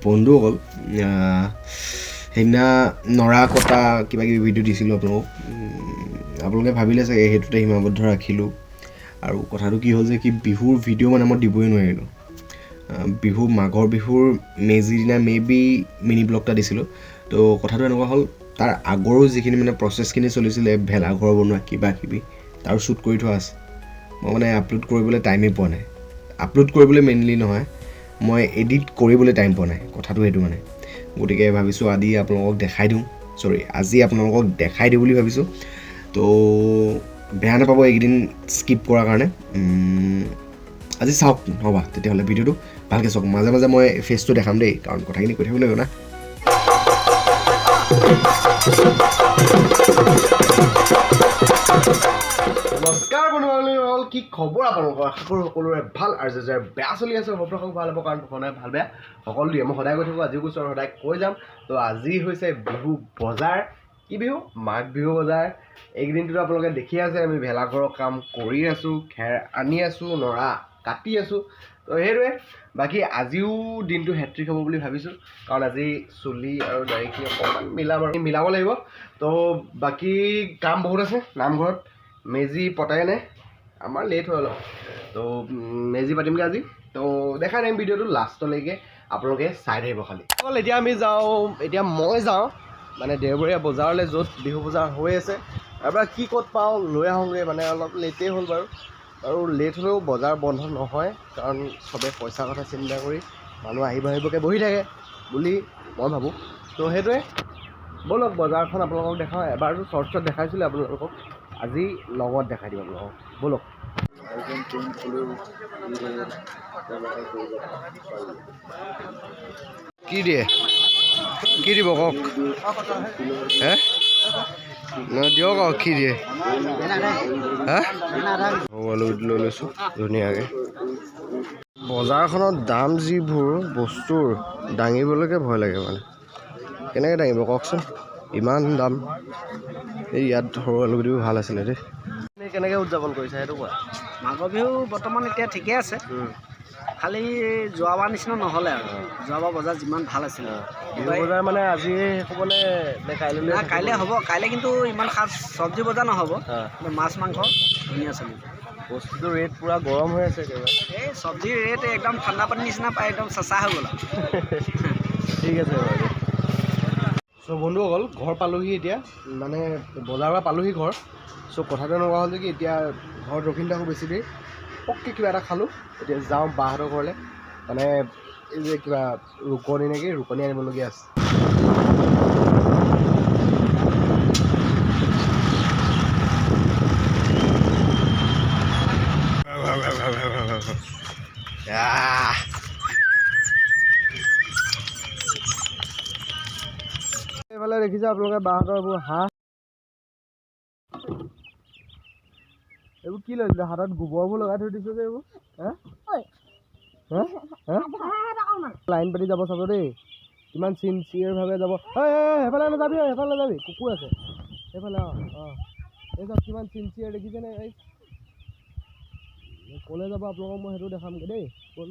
বন্ধুসকল সেইদিনা নৰা কটা কিবা কিবি ভিডিঅ' দিছিলোঁ আপোনালোকে ভাবিলে চাগে সেইটোতে সীমাবদ্ধ ৰাখিলোঁ আৰু কথাটো কি হ'ল যে কি বিহুৰ ভিডিঅ' মানে মই দিবই নোৱাৰিলোঁ মাঘৰ বিহুৰ মেজিৰ দিনা মেবি মিনি ব্লগ এটা দিছিলোঁ তো কথাটো এনেকুৱা হ'ল তাৰ আগৰো যিখিনি মানে প্ৰচেছখিনি চলিছিলে ভেলাঘৰ বনোৱা কিবা কিবি তাৰ শ্বুট কৰি থোৱা আছে মই মানে আপলোড কৰিবলৈ টাইমেই পোৱা নাই আপলোড কৰিবলৈ মেইনলি নহয় মই এডিট কৰিবলৈ টাইম পোৱা নাই কথাটো সেইটো মানে গতিকে ভাবিছোঁ আজি আপোনালোকক দেখাই দিওঁ বুলি ভাবিছোঁ তো বেয়া নাপাব এইকেইদিন স্কিপ কৰাৰ কাৰণে আজি চাওক নহ'বা তেতিয়াহ'লে ভিডিঅ'টো ভালকৈ চাওক মাজে মাজে মই ফেচটো দেখাম দেই কাৰণ কথাখিনি কৈ থাকিব লাগিব না নমস্কাৰ বন্ধুসকল কি খবৰ আপোনালোকৰ আশা কৰোঁ সকলোৰে ভাল আৰু যে বেয়া চলি আছে সকলো ভাল হ'ব কাৰণ সদায় ভাল বেয়া সকলো দিয়ে মই সদায় কৈ থাকোঁ আজিও কৈছোঁ আৰু সদায় কৈ যাম তো আজি হৈছে বিহু বজাৰ কি বিহু মাঘ বিহু বজাৰ এইকেইদিনটোতো আপোনালোকে দেখি আছে আমি ভেলাঘৰৰ কাম কৰি আছোঁ খেৰ আনি আছোঁ নৰা কাটি আছোঁ তো সেইটোৱে বাকী আজিও দিনটো হেট্ৰিক হ'ব বুলি ভাবিছোঁ কাৰণ আজি চুলি আৰু দাড়িখিনি অকণমান মিলাব লাগিব তো বাকী কাম বহুত আছে নামঘৰত মেজি পতাই নাই আমাৰ লেট হৈ অলপ তো মেজি পাতিমগৈ আজি তো দেখাই দিম ভিডিঅ'টো লাষ্টলৈকে আপোনালোকে চাই থাকিব খালি এতিয়া মই যাওঁ মানে দেওবৰীয়া বজাৰলৈ য'ত বিহু বজাৰ হৈ আছে তাৰপৰা কি ক'ত পাওঁ লৈ আহোঁগৈ মানে অলপ লেটেই হ'ল বাৰু লেট হ'লেও বজাৰ বন্ধ নহয় কাৰণ চবে পইচাৰ কথা চিন্তা কৰি মানুহ আহিবকৈ বহি থাকে বুলি মই ভাবোঁ তো সেইটোৱে ব'লক বজাৰখন আপোনালোকক দেখাওঁ এবাৰতো শ্বৰ্টছত দেখাইছিলোঁ আপোনালোকক আজি লগত দেখাই দিম আপোনালোকক ব'লক কি দিব কওক হে দিয়ক আৰু কি দিয়ে লৈ লৈছোঁ ধুনীয়াকৈ বজাৰখনত দাম যিবোৰ বস্তুৰ দাঙিবলৈকে ভয় লাগে মানে কেনেকৈ দাঙিব কওকচোন ইমান দাম এই ইয়াত সৰু আলুগুটিবোৰ ভাল আছিলে দেই কেনেকৈ উদযাপন কৰিছে সেইটো কোৱা মাঘৰ বিহু বৰ্তমান এতিয়া ঠিকে আছে খালি যোৱাবাৰ নিচিনা নহ'লে আৰু যোৱাবাৰ বজাৰ যিমান ভাল আছিলে বিহু বজাৰ মানে আজি হ'বনে নে কাইলৈ হ'ব কাইলৈ কিন্তু ইমান খাচ চব্জি বজাৰ নহ'ব মাছ মাংস ধুনীয়া চলিব বস্তুটো ৰেট পূৰা গৰম হৈ আছে একেবাৰে এই চব্জিৰ ৰেট একদম ঠাণ্ডা পানীৰ নিচিনা পাই একদম চেঁচা হৈ গ'ল ঠিক আছে বাৰু চ' বন্ধুসকল ঘৰ পালোহি এতিয়া মানে বজাৰৰ পৰা পালোহি ঘৰ চ' কথাটো এনেকুৱা হ'ল যে কি এতিয়া ঘৰত ৰখি নাথাকোঁ বেছি দেৰি পককৈ কিবা এটা খালোঁ এতিয়া যাওঁ বাহঁতৰ ঘৰলৈ মানে এই যে কিবা ৰুকনি আনিবলগীয়া আছে এইফালে দেখিছে আপোনালোকে বাহঁতৰ এইবোৰ হাঁহ এইবোৰ কি লৈছিলে হাতত গোবৰবোৰ লগাই থৈ দিছে যে এইবোৰ লাইন পাতি যাব চাব দেই কিমান চিনচিয়াৰভাৱে যাব সেইফালে নাযাবি কুকুৰ আছে সেইফালে এই চব কিমান চিনচিয়াৰ দেখিছেনে এই ক'লৈ যাব আপোনালোকক মই সেইটো দেখামগৈ দেই গ'ল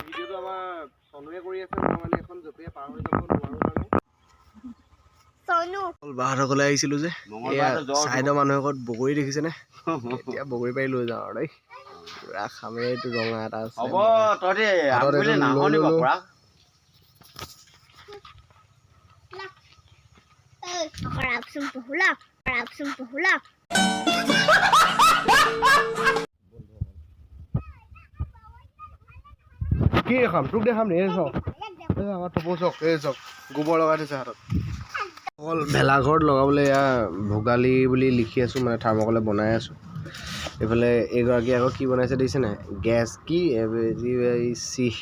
ভিডিঅ'টো আমাৰ চনুৱে কৰি আছে মই মানে এখন জপিয়াই পাৰ হৈ যাব নোৱাৰোঁ কাৰণে বাহঁতৰ ঘৰলৈ আহিছিলোঁ যে চাইডৰ মানুহৰ ঘৰত বগৰী দেখিছেনে এতিয়া বগৰী পাৰি লৈ যাওঁ আৰু দেই পুৰা খামে এইটো ৰঙা এটা আছে কি দেখাম তোক দেখাম নে চাওক আমাৰ থপৌ চাওক এই চাওক গোবৰ লগাই থৈছে হাতত অকল ভেলাঘৰত লগাবলৈ এয়া ভোগালী বুলি লিখি আছোঁ মানে থাৰ্মকলে বনাই আছোঁ এইফালে এইগৰাকী আকৌ কি বনাইছে দেখিছেনে গেছ কি চিহ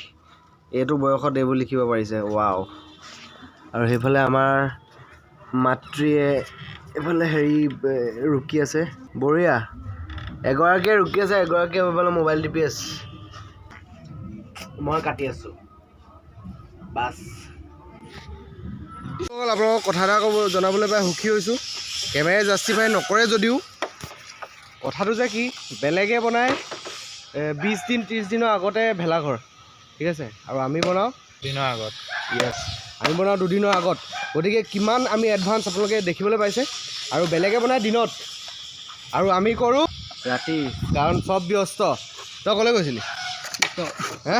এইটো বয়সত এইবোৰ লিখিব পাৰিছে ৱাও আৰু সেইফালে আমাৰ মাতৃয়ে এইফালে হেৰি ৰুকি আছে বঢ়িয়া এগৰাকীয়ে ৰুকি আছে এগৰাকীয়ে এইফালে মোবাইল টিপি আছে মই কাটি আছোঁ বাছ আপোনালোকক কথা এটা জনাবলৈ পাই সুখী হৈছোঁ কেমেৰাই জাষ্টিফাই নকৰে যদিও কথাটো যে কি বেলেগে বনায় 20 দিন 30 দিনৰ আগতে ভেলাঘৰ ঠিক আছে আৰু আমি বনাওঁ দিনৰ আগত য়েছ আমি বনাওঁ 2 দিনৰ আগত গতিকে কিমান আমি এডভান্স আপোনালোকে দেখিবলৈ পাইছে আৰু বেলেগে বনায় দিনত আৰু আমি কৰোঁ ৰাতি কাৰণ চব ব্যস্ত তই ক'লৈ গৈছিলি হে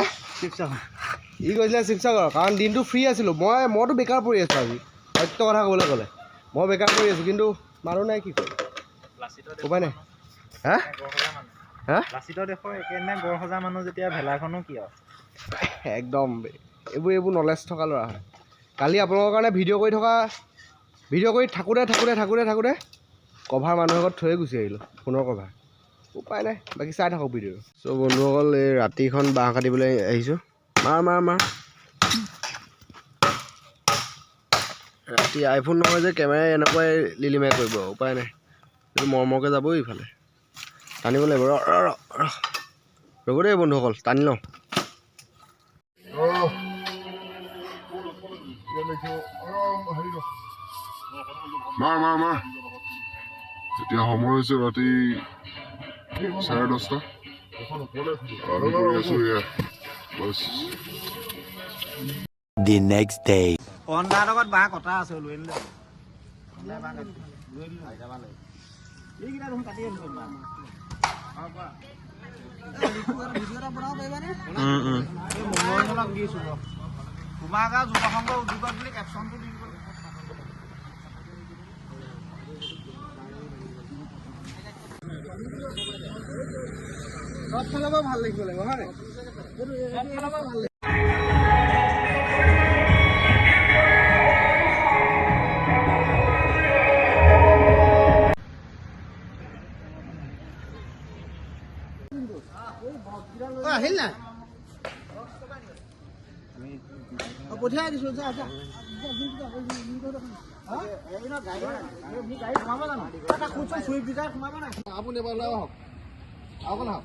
ই কৈছিলে শিৱসাগৰ কাৰণ দিনটো ফ্ৰী আছিলোঁ মইতো বেকাৰ পৰি আছোঁ আজি সত্য কথা ক'বলৈ গ'লে মই বেকাৰ পৰি আছোঁ কিন্তু মানুহ নাই কি কৰোঁ উপায় নাই হা হা লাচিতৰ দেশৰ একেদিনা গড় সজা মানুহ যেতিয়া ভেলাখনো কিয় একদম এইবোৰ নলেজ থকা ল'ৰা হয় কালি আপোনালোকৰ কাৰণে ভিডিঅ' কৰি থাকোঁতে কভাৰ মানুহৰ ঘৰত থৈয়ে গুচি আহিলোঁ ফোনৰ কভাৰ উপায় নাই বাকী চাই থাকক ভিডিঅ' চ' বন্ধুসকল এই ৰাতিখন বাঁহ কাটিবলৈ আহিছোঁ মাৰ ৰাতি আইফোন নহয় যে কেমেৰাই এনেকুৱাই লিলিমাই কৰিব উপায় নাই এইটো মৰমৰকৈ যাবই ইফালে টানিব লাগিব ৰ'ব দেই বন্ধুসকল টানি লওঁ মাৰ এতিয়া সময় হৈছে ৰাতি 10:30 আমি কৰি আছোঁ এয়া বছ The next day. অন্ধাৰ লগত বাঁহ কটা আছে লৈ আনিলে কুমাৰগাঁও যুৱ সংঘৰ উদ্যোগত বুলি কেপশ্যনটো দি দিব চব ফালৰ পৰা ভাল লাগিব হয় আহিল না পঠিয়াই দিছোঁ আপুনি এবাৰ ওলাই আহক অকণ আহক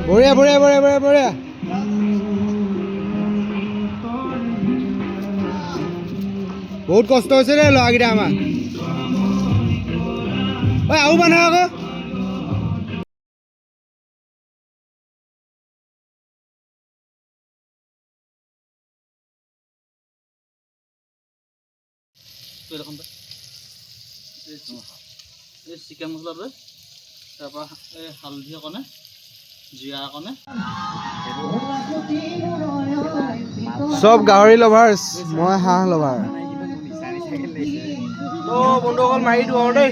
বঢ়িয়া বঢ়িয়া বঢ়িয়া বঢ়িয়া বঢ়িয়া বহুত কষ্ট হৈছে দেই ল'ৰাকেইটা আমাৰ ঐ আৰু মানুহ আকৌ এই চিকেন মছলাটো তাৰপৰা এই হালধি অকণে জিৰা অকণে চব গাহৰি লভাৰ্ছ মই হাঁহ লভাৰ বন্ধুসকল মাৰি দিওঁ আৰু দেই